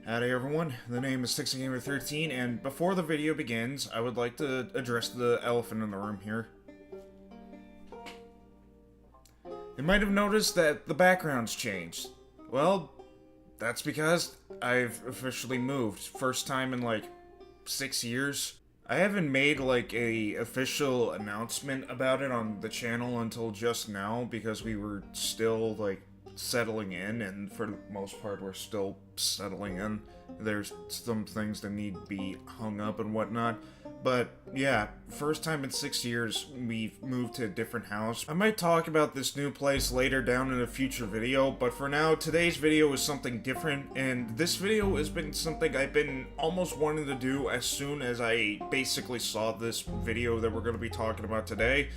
Howdy everyone, the name is Texan, and before the video begins, I would like to address the elephant in the room here. You might have noticed that the background's changed. Well, that's because I've officially moved. First time in like 6 years. I haven't made like a official announcement about it on the channel until just now because we were still like settling in, and for the most part we're still settling in. There's some things that need to be hung up and whatnot, but yeah, first time in 6 years we've moved to a different house. I might talk about this new place later down in a future video, but for now, today's video is something different, and this video has been something I've been almost wanting to do as soon as I basically saw this video that we're going to be talking about today.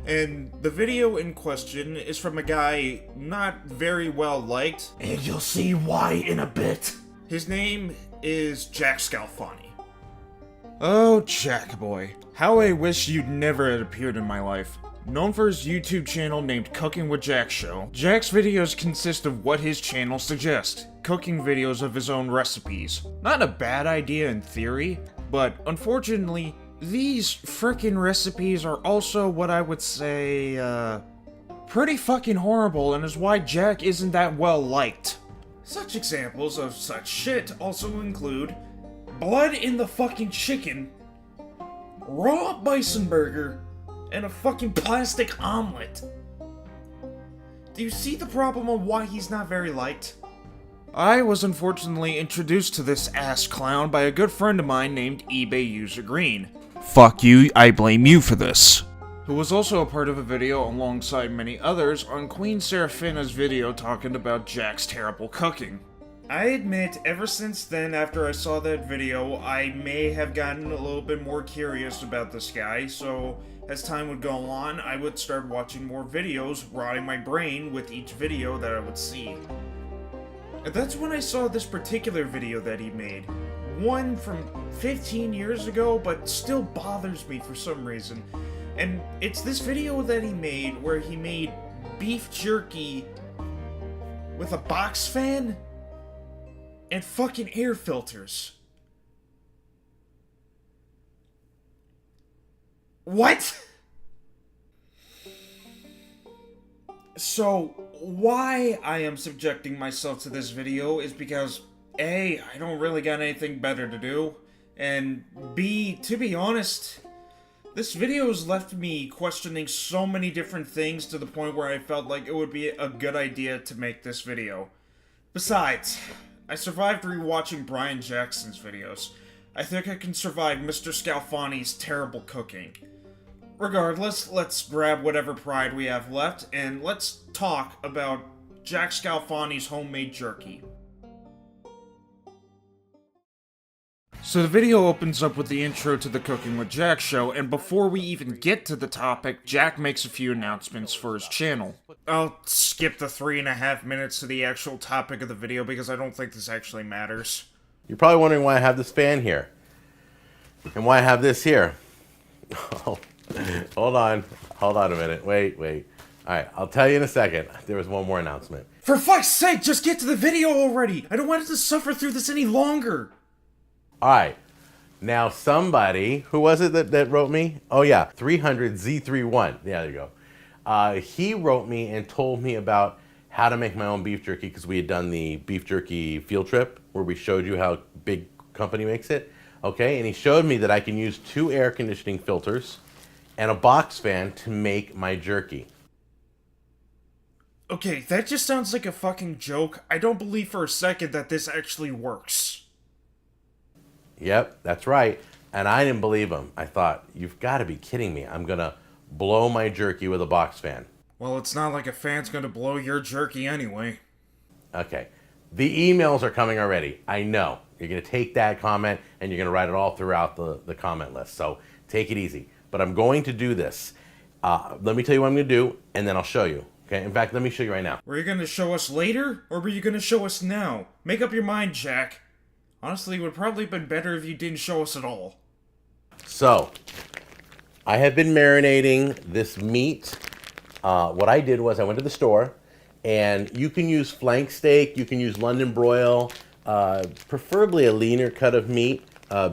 And the video in question is from a guy not very well liked, and you'll see why in a bit. His name is Jack Scalfani. Oh, Jack boy. How I wish you'd never had appeared in my life. Known for his YouTube channel named Cooking with Jack Show, Jack's videos consist of what his channel suggests, cooking videos of his own recipes. Not a bad idea in theory, but unfortunately, these frickin' recipes are also what I would say, pretty fucking horrible, and is why Jack isn't that well liked. Such examples of such shit also include blood in the fucking chicken, raw bison burger, and a fucking plastic omelet. Do you see the problem on why he's not very liked? I was unfortunately introduced to this ass clown by a good friend of mine named eBay User Green. Fuck you, I blame you for this. Who was also a part of a video alongside many others on Queen Seraphina's video talking about Jack's terrible cooking. I admit, ever since then, after I saw that video, I may have gotten a little bit more curious about this guy, so as time would go on, I would start watching more videos, rotting my brain with each video that I would see. And that's when I saw this particular video that he made. One from 15 years ago, but still bothers me for some reason. And it's this video that he made where he made beef jerky with a box fan and fucking air filters. What? So, why I am subjecting myself to this video is because A, I don't really got anything better to do, and B, to be honest, this video has left me questioning so many different things to the point where I felt like it would be a good idea to make this video. Besides, I survived rewatching Brian Jackson's videos. I think I can survive Mr. Scalfani's terrible cooking. Regardless, let's grab whatever pride we have left, and let's talk about Jack Scalfani's homemade jerky. So the video opens up with the intro to the Cooking with Jack show, and before we even get to the topic, Jack makes a few announcements for his channel. I'll skip the 3.5 minutes to the actual topic of the video because I don't think this actually matters. You're probably wondering why I have this fan here. And why I have this here. Oh, hold on a minute. Wait. Alright, I'll tell you in a second. There was one more announcement. For fuck's sake, just get to the video already! I don't want it to suffer through this any longer! Alright, now somebody, who was it that wrote me? Oh yeah, 300Z31, yeah, there you go. He wrote me and told me about how to make my own beef jerky because we had done the beef jerky field trip where we showed you how big company makes it. Okay, and he showed me that I can use 2 air conditioning filters and a box fan to make my jerky. Okay, that just sounds like a fucking joke. I don't believe for a second that this actually works. Yep, that's right. And I didn't believe him. I thought, you've got to be kidding me. I'm going to blow my jerky with a box fan. Well, it's not like a fan's going to blow your jerky anyway. Okay. The emails are coming already. I know. You're going to take that comment and you're going to write it all throughout the comment list. So take it easy. But I'm going to do this. Let me tell you what I'm going to do, and then I'll show you. Okay? In fact, let me show you right now. Were you going to show us later, or were you going to show us now? Make up your mind, Jack. Honestly, it would probably have been better if you didn't show us at all. So, I have been marinating this meat. What I did was I went to the store, and you can use flank steak, you can use London broil, preferably a leaner cut of meat,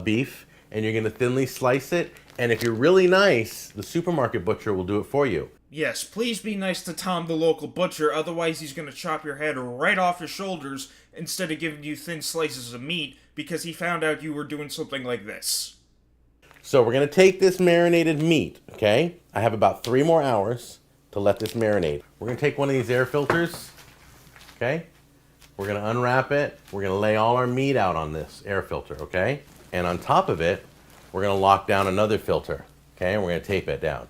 beef, and you're going to thinly slice it. And if you're really nice, the supermarket butcher will do it for you. Yes, please be nice to Tom, the local butcher, otherwise he's gonna chop your head right off your shoulders instead of giving you thin slices of meat because he found out you were doing something like this. So we're going to take this marinated meat, okay? I have about 3 more hours to let this marinate. We're going to take one of these air filters, okay? We're going to unwrap it. We're going to lay all our meat out on this air filter, okay? And on top of it, we're going to lock down another filter, okay? And we're going to tape it down,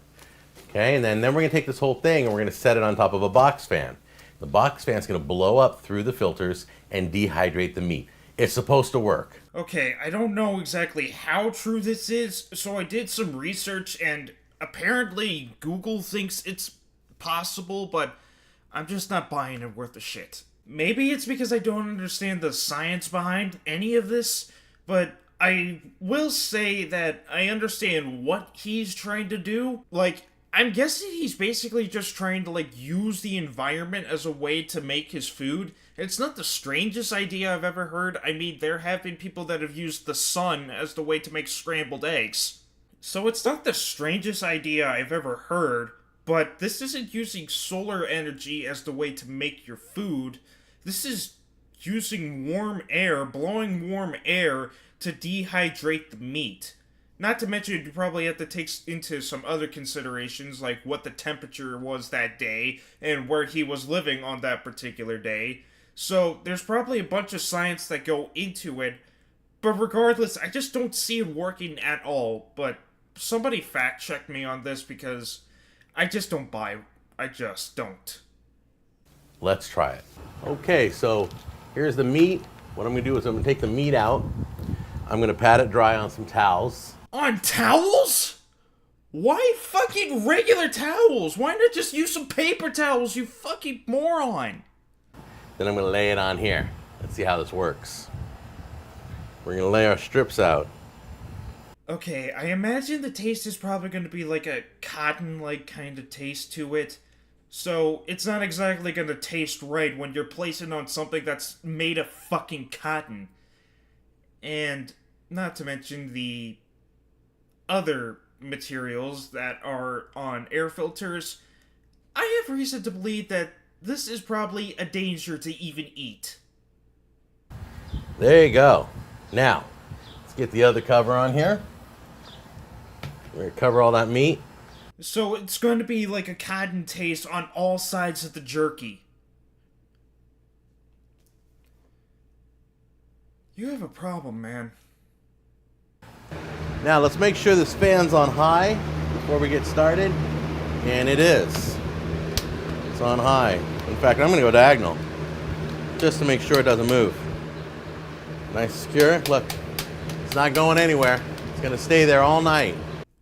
okay? And then we're going to take this whole thing and we're going to set it on top of a box fan. The box fan's going to blow up through the filters and dehydrate the meat. It's supposed to work. Okay, I don't know exactly how true this is, so I did some research and apparently Google thinks it's possible, but I'm just not buying it worth a shit. Maybe it's because I don't understand the science behind any of this, but I will say that I understand what he's trying to do. Like, I'm guessing he's basically just trying to, use the environment as a way to make his food. It's not the strangest idea I've ever heard. I mean, there have been people that have used the sun as the way to make scrambled eggs. So it's not the strangest idea I've ever heard, but this isn't using solar energy as the way to make your food. This is using warm air, blowing warm air to dehydrate the meat. Not to mention, you probably have to take into some other considerations, like what the temperature was that day, and where he was living on that particular day. So, there's probably a bunch of science that go into it, but regardless, I just don't see it working at all. But somebody fact-check me on this, because I just don't buy it. I just don't. Let's try it. Okay, so here's the meat. What I'm going to do is I'm going to take the meat out. I'm going to pat it dry on some towels. On towels? Why fucking regular towels? Why not just use some paper towels, you fucking moron? Then I'm going to lay it on here. Let's see how this works. We're going to lay our strips out. Okay, I imagine the taste is probably going to be like a cotton-like kind of taste to it. So, it's not exactly going to taste right when you're placing on something that's made of fucking cotton. And not to mention the other materials that are on air filters, I have reason to believe that this is probably a danger to even eat. There you go. Now, let's get the other cover on here. We're going to cover all that meat. So it's going to be like a cotton taste on all sides of the jerky. You have a problem, man. Now let's make sure this fan's on high before we get started. And it is. It's on high. In fact, I'm going to go diagonal just to make sure it doesn't move. Nice secure. Look, it's not going anywhere. It's going to stay there all night.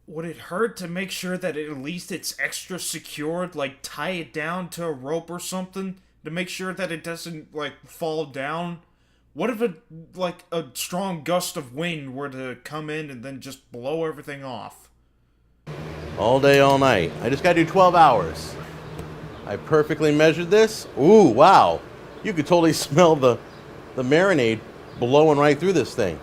Would it hurt to make sure that at least it's extra secured, like tie it down to a rope or something to make sure that it doesn't, fall down? What if a strong gust of wind were to come in and then just blow everything off? All day, all night. I just gotta do 12 hours. I perfectly measured this. Ooh, wow. You could totally smell the marinade blowing right through this thing.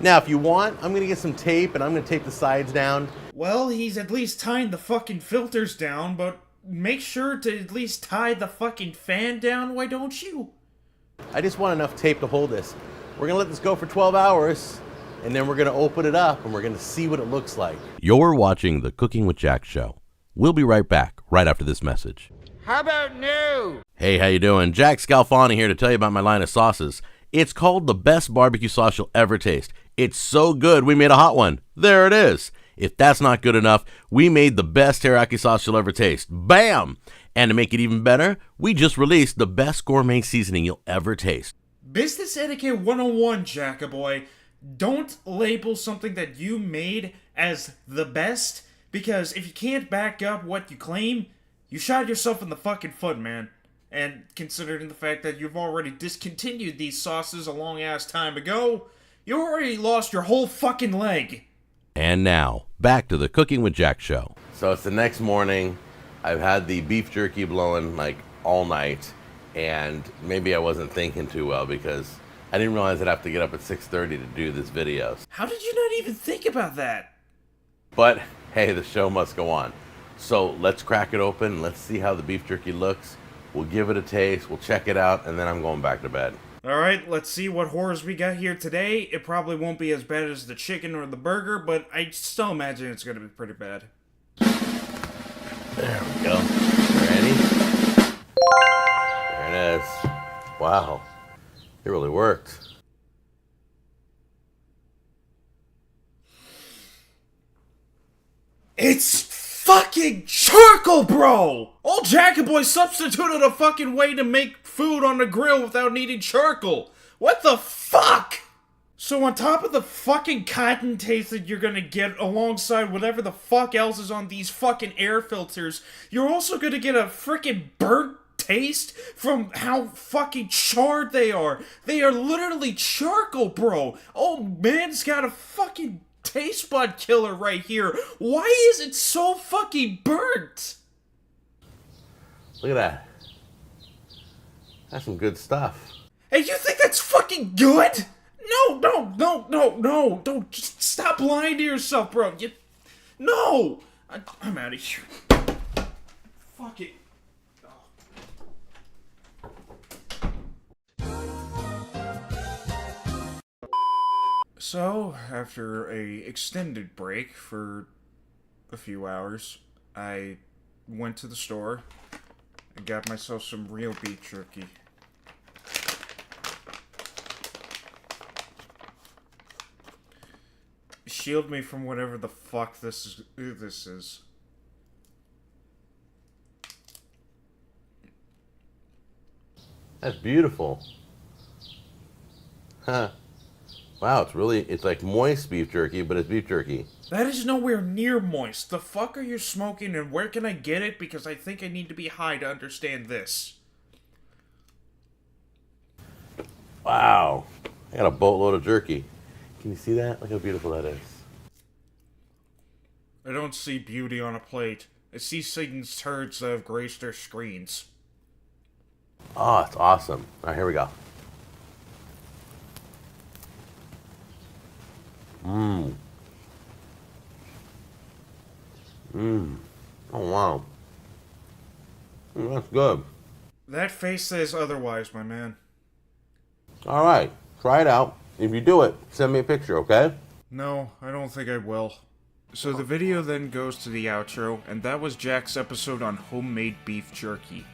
Now, if you want, I'm gonna get some tape and I'm gonna tape the sides down. Well, he's at least tying the fucking filters down, but make sure to at least tie the fucking fan down, why don't you? I just want enough tape to hold this. We're gonna let this go for 12 hours, and then we're gonna open it up and we're gonna see what it looks like. You're watching the Cooking with Jack show. We'll be right back, right after this message. How about new? Hey, how you doing? Jack Scalfani here to tell you about my line of sauces. It's called the best barbecue sauce you'll ever taste. It's so good, we made a hot one. There it is. If that's not good enough, we made the best teriyaki sauce you'll ever taste. Bam! And to make it even better, we just released the best gourmet seasoning you'll ever taste. Business Etiquette 101, Jackaboy. Don't label something that you made as the best, because if you can't back up what you claim, you shot yourself in the fucking foot, man. And considering the fact that you've already discontinued these sauces a long-ass time ago, you already lost your whole fucking leg. And now, back to the Cooking with Jack show. So it's the next morning. I've had the beef jerky blowing all night, and maybe I wasn't thinking too well because I didn't realize I'd have to get up at 6:30 to do this video. How did you not even think about that? But hey, the show must go on. So let's crack it open. Let's see how the beef jerky looks. We'll give it a taste. We'll check it out, and then I'm going back to bed. Alright, let's see what horrors we got here today. It probably won't be as bad as the chicken or the burger, but I still imagine it's gonna be pretty bad. There we go. Ready? There it is. Wow. It really worked. It's fucking charcoal, bro! Old Jack Boy substituted a fucking way to make food on the grill without needing charcoal. What the fuck? So on top of the fucking cotton taste that you're gonna get alongside whatever the fuck else is on these fucking air filters, you're also gonna get a freaking burnt taste from how fucking charred they are. They are literally charcoal, bro. Oh, man's got a fucking taste bud killer right here. Why is it so fucking burnt? Look at that. That's some good stuff. Hey, you think that's fucking good? No, don't just stop lying to yourself, bro. No! I'm out of here. Fuck it. So, after a extended break for a few hours, I went to the store and got myself some real beef jerky. Shield me from whatever the fuck this is. That's beautiful. Huh. Wow, it's like moist beef jerky, but it's beef jerky. That is nowhere near moist. The fuck are you smoking and where can I get it? Because I think I need to be high to understand this. Wow. I got a boatload of jerky. Can you see that? Look how beautiful that is. I don't see beauty on a plate. I see Satan's turds that have graced their screens. Oh, it's awesome. All right, here we go. Mmm. Mmm. Oh, wow. That's good. That face says otherwise, my man. All right, try it out. If you do it, send me a picture, okay? No, I don't think I will. So the video then goes to the outro, and that was Jack's episode on homemade beef jerky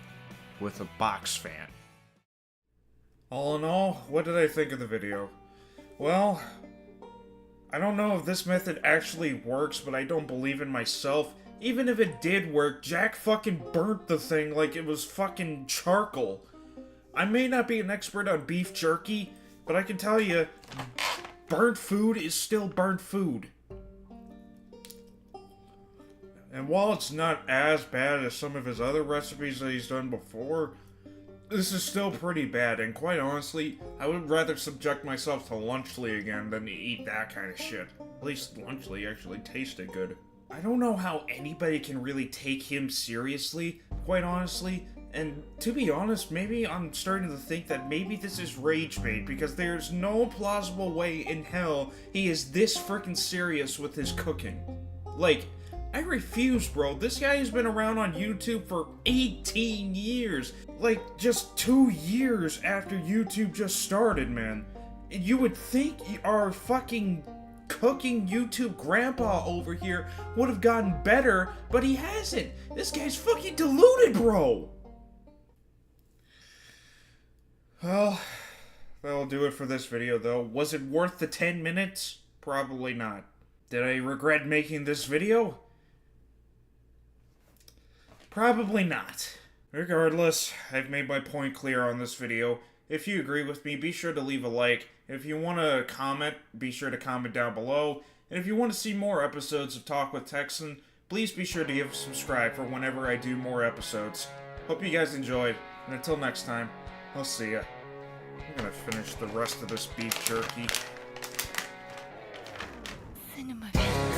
with a box fan. All in all, what did I think of the video? Well, I don't know if this method actually works, but I don't believe in myself. Even if it did work, Jack fucking burnt the thing like it was fucking charcoal. I may not be an expert on beef jerky, but I can tell you, burnt food is still burnt food. And while it's not as bad as some of his other recipes that he's done before, this is still pretty bad, and quite honestly, I would rather subject myself to Lunchly again than to eat that kind of shit. At least Lunchly actually tasted good. I don't know how anybody can really take him seriously, quite honestly, and to be honest, maybe I'm starting to think that maybe this is rage bait, because there's no plausible way in hell he is this freaking serious with his cooking. Like, I refuse, bro. This guy has been around on YouTube for 18 years. Like, just 2 years after YouTube just started, man. You would think our fucking cooking YouTube grandpa over here would have gotten better, but he hasn't. This guy's fucking deluded, bro. Well, that'll do it for this video, though. Was it worth the 10 minutes? Probably not. Did I regret making this video? Probably not. Regardless, I've made my point clear on this video. If you agree with me, be sure to leave a like. If you want to comment, be sure to comment down below. And if you want to see more episodes of Talk with Texan, please be sure to give a subscribe for whenever I do more episodes. Hope you guys enjoyed, and until next time, I'll see ya. I'm gonna finish the rest of this beef jerky. Sinima.